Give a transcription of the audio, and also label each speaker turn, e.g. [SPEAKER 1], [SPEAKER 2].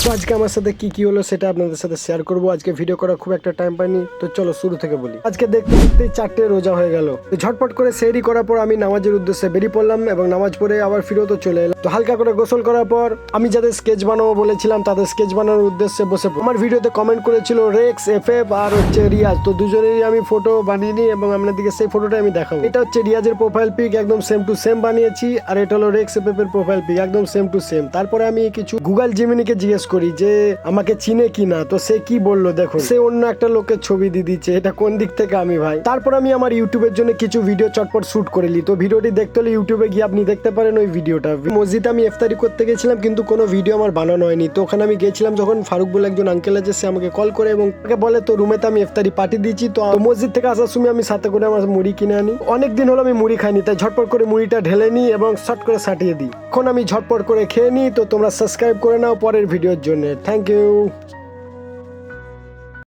[SPEAKER 1] তো আজকে আমার সাথে কি হলো সেটা আপনাদের সাথে শেয়ার করবো। আজকে ভিডিও করা খুব একটা টাইম পাইনি, তো চলো শুরু থেকে বলি। আজকে দেখতে দেখতে 4টে রোজা হয়ে গেল। তো ঝটপট করে সেহরি করার পর আমি নামাজের উদ্দেশ্যে বেরিয়ে পড়লাম এবং নামাজ পড়ে আবার ফিরতও চলে এলাম। তো হালকা করে গোসল করার পর আমি যাদের স্কেচ বানাবো বলেছিলাম তাদের স্কেচ বানানোর উদ্দেশ্যে বসে পড়ি। আমার ভিডিওতে কমেন্ট করেছিল রেক্স, এফএফ আর হচ্ছে রিয়াজ। তো দুজনেরই আমি ফটো বানিয়ে নিই এবং আপনাদেরকে সেই ফটোটা আমি দেখাবো। এটা হচ্ছে রিয়াজের প্রোফাইল পিক, একদম সেম টু সেম বানিয়েছি। আর এটা হলো রেক্স এফএফ এর প্রোফাইল পিক, একদম সেম টু সেম। তারপরে আমি কিছু গুগল জিমিনিকে জিজ্ঞেস করি যে আমাকে চিনে কিনা। তো সে কি বললো দেখো, সে অন্য একটা লোকের ছবি দিয়ে দিচ্ছে। এটা কোন দিক থেকে আমি ভাই। তারপর আমি আমার ইউটিউবের জন্য কিছু ভিডিও চটপট শুট করে নি। তো ভিডিওটি দেখতে হলে ইউটিউবে গিয়ে আপনি দেখতে পারেন ওই ভিডিওটা। মসজিদে আমি ইফতারি করতে গেছিলাম কিন্তু কোনো ভিডিও আমার বানানো হয়নি। তো ওখানে আমি গেছিলাম যখন ফারুক বলে একজন আঙ্কেল আছে, সে আমাকে কল করে এবং আমাকে বলে তো রুমেতে আমি ইফতারি পার্টি দিয়েছি। তো মসজিদ থেকে আসার সময় আমি সাথে করে আমার মুড়ি কিনে আনি। অনেকদিন হলো আমি মুড়ি খাইনি, তাই ঝটপট করে মুড়িটা ঢেলে নিই এবং শর্ট করে সাটিয়ে দিই। এখন আমি ঝটপট করে খেয়ে নিই। তো তোমরা সাবস্ক্রাইব করে নাও পরের ভিডিওর জন্য। Thank you.